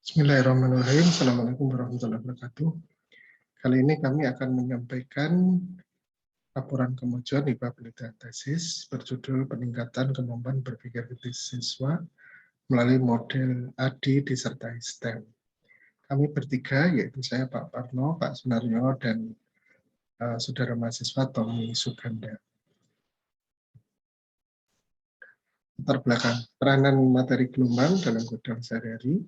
Bismillahirrahmanirrahim. Assalamualaikum warahmatullahi wabarakatuh. Kali ini kami akan menyampaikan laporan kemajuan hibah penelitian tesis berjudul peningkatan kemampuan berpikir kritis siswa melalui model ADI disertai STEM. Kami bertiga, yaitu saya Pak Parno, Pak Sunaryo, dan saudara mahasiswa Tommy Suganda. Latar belakang peranan materi gelombang dalam kodam sehari-hari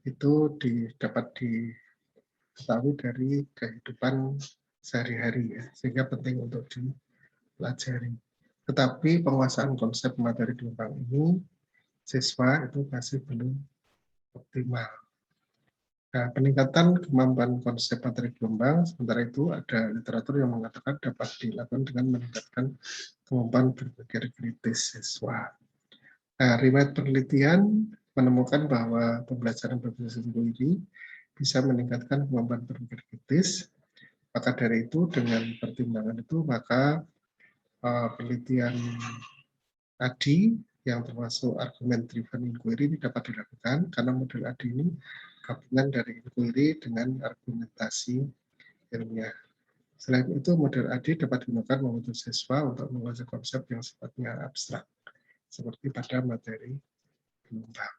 itu dapat diketahui dari kehidupan sehari-hari, ya, sehingga penting untuk dipelajari. Tetapi penguasaan konsep materi gelombang ini siswa itu masih belum optimal. Nah, peningkatan kemampuan konsep materi gelombang, sementara itu ada literatur yang mengatakan dapat dilakukan dengan meningkatkan kemampuan berpikir kritis siswa. Nah, riwayat penelitian menemukan bahwa pembelajaran berbasis sendiri bisa meningkatkan kemampuan berpikir kritis. Maka dari itu, dengan pertimbangan itu, maka penelitian ADI yang termasuk argument driven inquiry ini dapat dilakukan karena model ADI ini gabungan dari inquiry dengan argumentasi ilmiah. Selain itu, model ADI dapat digunakan membantu siswa untuk menguasai konsep yang sifatnya abstrak, seperti pada materi gelombang.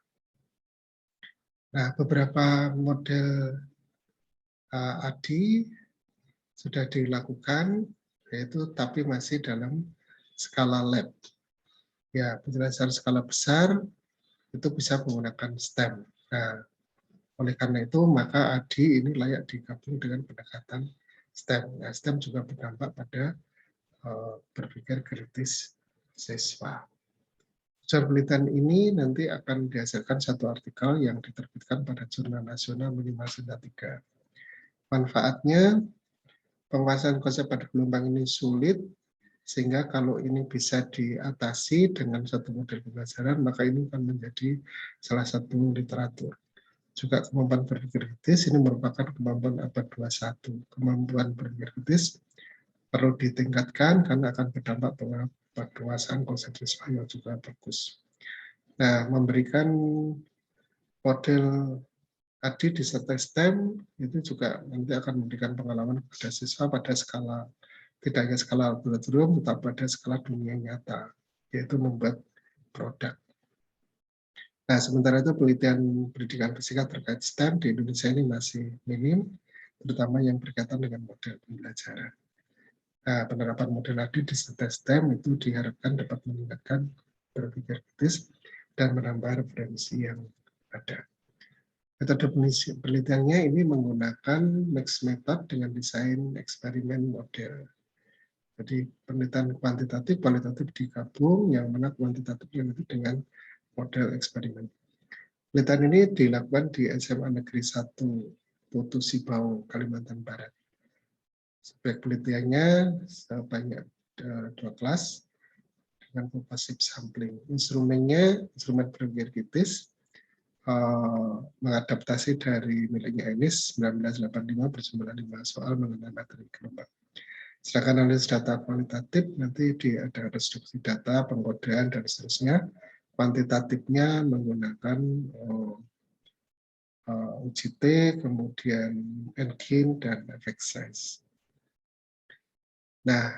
Nah, beberapa model ADI sudah dilakukan, yaitu tapi masih dalam skala lab. Ya, penjelasan skala besar itu bisa menggunakan STEM. Nah, oleh karena itu, maka ADI ini layak digabung dengan pendekatan STEM. Nah, STEM juga berdampak pada berpikir kritis siswa. Hasil penelitian ini nanti akan dihasilkan satu artikel yang diterbitkan pada jurnal nasional minimal sintetika. Manfaatnya, penguasaan konsep pada gelombang ini sulit, sehingga kalau ini bisa diatasi dengan satu model pembelajaran, maka ini akan menjadi salah satu literatur. Juga kemampuan berpikir kritis ini merupakan kemampuan abad 21. Kemampuan berpikir kritis perlu ditingkatkan karena akan berdampak pada penguasaan konsep siswa yang juga bagus. Nah, memberikan model ADI disertai STEM itu juga nanti akan memberikan pengalaman kepada siswa pada skala, tidak hanya skala laboratorium, tetapi pada skala dunia nyata, yaitu membuat produk. Nah, sementara itu penelitian pendidikan fisika terkait STEM di Indonesia ini masih minim, terutama yang berkaitan dengan model pembelajaran. Nah, penerapan model ADI disertai STEM itu diharapkan dapat meningkatkan berpikir kritis dan menambah referensi yang ada. Metode penelitiannya ini menggunakan mixed method dengan desain eksperimen model. Jadi penelitian kuantitatif, kualitatif digabung, yang mana kuantitatif dengan model eksperimen. Penelitian ini dilakukan di SMA Negeri 1 Putu Sibau, Kalimantan Barat. Subjek penelitiannya sebanyak 2 kelas dengan composite sampling. Instrumennya, instrumen berpikir kritis, mengadaptasi dari miliknya Ennis 1985 berjumlah 5 soal mengenai materi gelombang. Sedangkan analisis data kualitatif nanti ada reduksi data, pengkodean, dan seterusnya. Kuantitatifnya menggunakan UGT, kemudian Engine, dan effect size. Nah,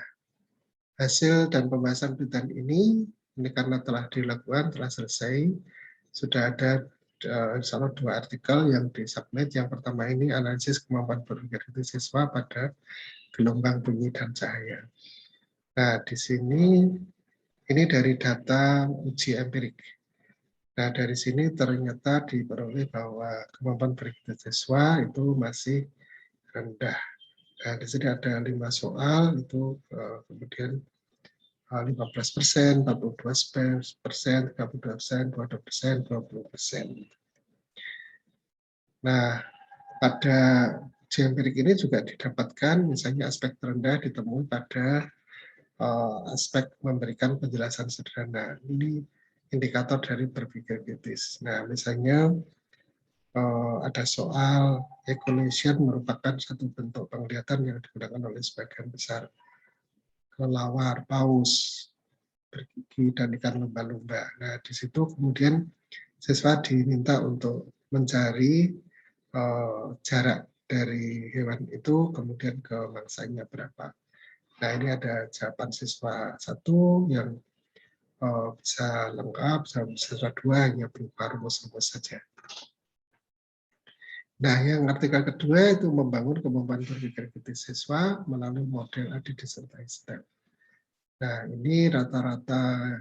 hasil dan pembahasan penelitian ini karena telah dilakukan, telah selesai, sudah ada insya Allah 2 artikel yang disubmit. Yang pertama ini analisis kemampuan berpikir kritis siswa pada gelombang bunyi dan cahaya. Nah, di sini ini dari data uji empirik. Nah, dari sini ternyata diperoleh bahwa kemampuan berpikir siswa itu masih rendah. Nah, di sini ada 5 soal, itu kemudian 15%, 42%, 32%, 22%, 20%. Nah, pada uji empirik ini juga didapatkan misalnya aspek terendah ditemui pada aspek memberikan penjelasan sederhana. Ini indikator dari berpikir kritis. Nah, misalnya ada soal echolation merupakan satu bentuk penglihatan yang digunakan oleh sebagian besar kelelawar, paus, bergigi, dan ikan lumba-lumba. Nah, di situ kemudian siswa diminta untuk mencari jarak dari hewan itu kemudian ke mangsanya berapa. Nah, ini ada jawaban siswa 1 yang bisa lengkap, siswa 2 hanya berupa rumus-rumus saja. Nah, yang artikel kedua itu membangun kemampuan berpikir kritis siswa melalui model adi disertai STEM. Nah, ini rata-rata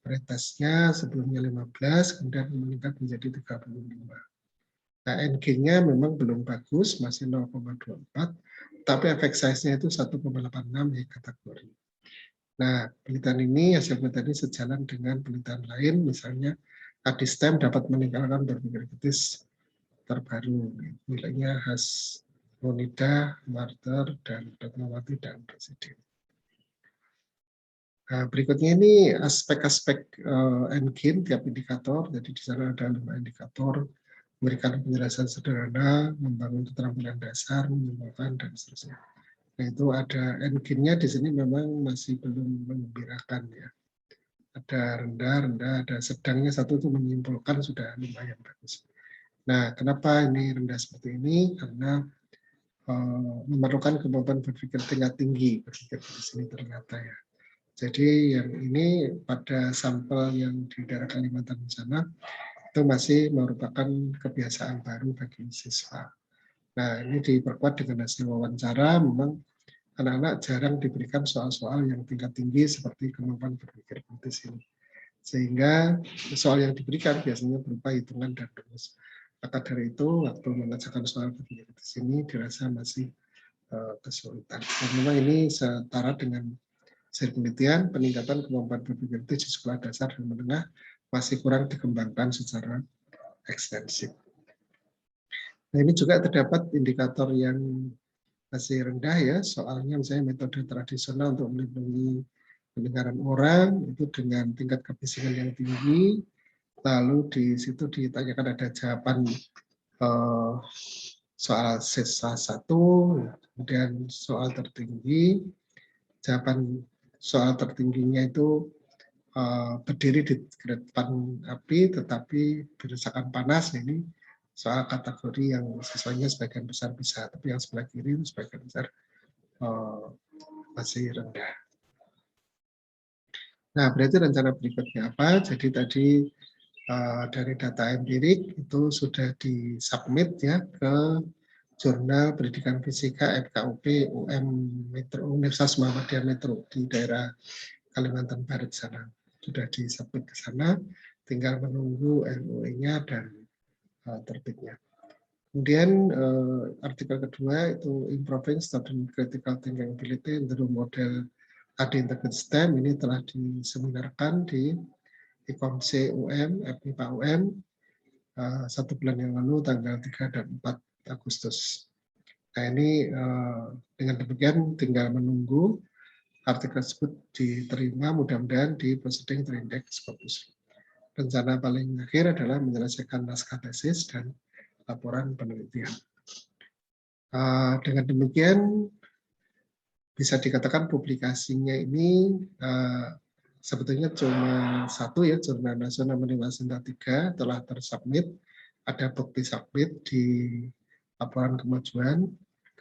pretestnya sebelumnya 15, kemudian meningkat menjadi 35. Nah, NG-nya memang belum bagus, masih 0,24, tapi efek size-nya itu 1,86 ya kategori. Nah, penelitian ini, hasil penelitian ini sejalan dengan penelitian lain, misalnya adi STEM dapat meningkatkan berpikir kritis terbaru, nilainya khas Monida, Marter, dan Ratnawati, dan Presiden. Nah, berikutnya ini aspek-aspek NGIN tiap indikator, jadi di sana ada 5 indikator, memberikan penjelasan sederhana, membangun keterampilan dasar, menyimpulkan, dan seterusnya. Nah, itu ada NGIN-nya di sini memang masih belum menggembirakan ya. Ada rendah, ada sedangnya, satu itu menyimpulkan sudah lumayan bagus. Nah, kenapa ini rendah seperti ini? Karena memerlukan kemampuan berpikir tingkat tinggi, berpikir di sini ternyata ya. Jadi yang ini pada sampel yang di daerah Kalimantan sana itu masih merupakan kebiasaan baru bagi siswa. Nah, ini diperkuat dengan hasil wawancara, memang anak-anak jarang diberikan soal-soal yang tingkat tinggi seperti kemampuan berpikir kritis ini. Sehingga soal yang diberikan biasanya berupa hitungan dan rumus. Maka dari itu, waktu mengerjakan soal berpikir kritis ini dirasa masih kesulitan. Dan memang ini setara dengan hasil penelitian, peningkatan kemampuan berpikir kritis di sekolah dasar dan menengah masih kurang dikembangkan secara ekstensif. Nah, ini juga terdapat indikator yang masih rendah ya, soalnya misalnya metode tradisional untuk melindungi pendengaran orang itu dengan tingkat kebisingan yang tinggi, lalu di situ ditanyakan ada jawaban soal siswa 1, kemudian soal tertinggi, jawaban soal tertingginya itu berdiri di depan api tetapi berasakan panas. Ini soal kategori yang siswanya sebagian besar bisa, tapi yang sebelah kiri sebagian besar masih rendah. Nah, berarti rencana berikutnya apa? Jadi tadi dari data empirik itu sudah disubmit ya ke Jurnal Pendidikan Fisika FKUP UM Metro, Universitas Muhammadiyah Metro di daerah Kalimantan Barat sana. Sudah disubmit ke sana, tinggal menunggu LOE-nya dan terbitnya. Kemudian artikel kedua itu Improving Student Critical Thinking Ability through Model AD Integrated STEM, ini telah diseminarkan di IKOMC UM, FMIPA UM, 1 bulan yang lalu tanggal 3 dan 4 Agustus. Nah, ini dengan demikian tinggal menunggu artikel tersebut diterima, mudah-mudahan di proceeding terindeks bagus. Rencana paling akhir adalah menyelesaikan naskah tesis dan laporan penelitian. Dengan demikian bisa dikatakan publikasinya ini sebetulnya cuma 1 ya, Jurnal Nasional Motivasi 3 telah tersubmit, ada bukti submit di laporan kemajuan.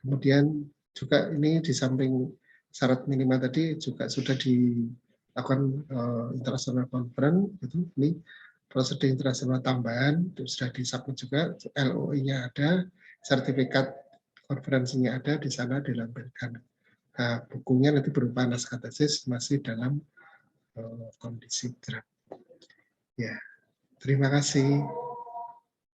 Kemudian juga ini di samping syarat minimal tadi juga sudah dilakukan international conference, itu ini prosedur internasional tambahan itu sudah disubmit juga, LOI-nya ada, sertifikat konferensinya ada, di sana dilampirkan. Nah, bukunya nanti berupa naskah tesis masih dalam kondisi draft. Ya, terima kasih.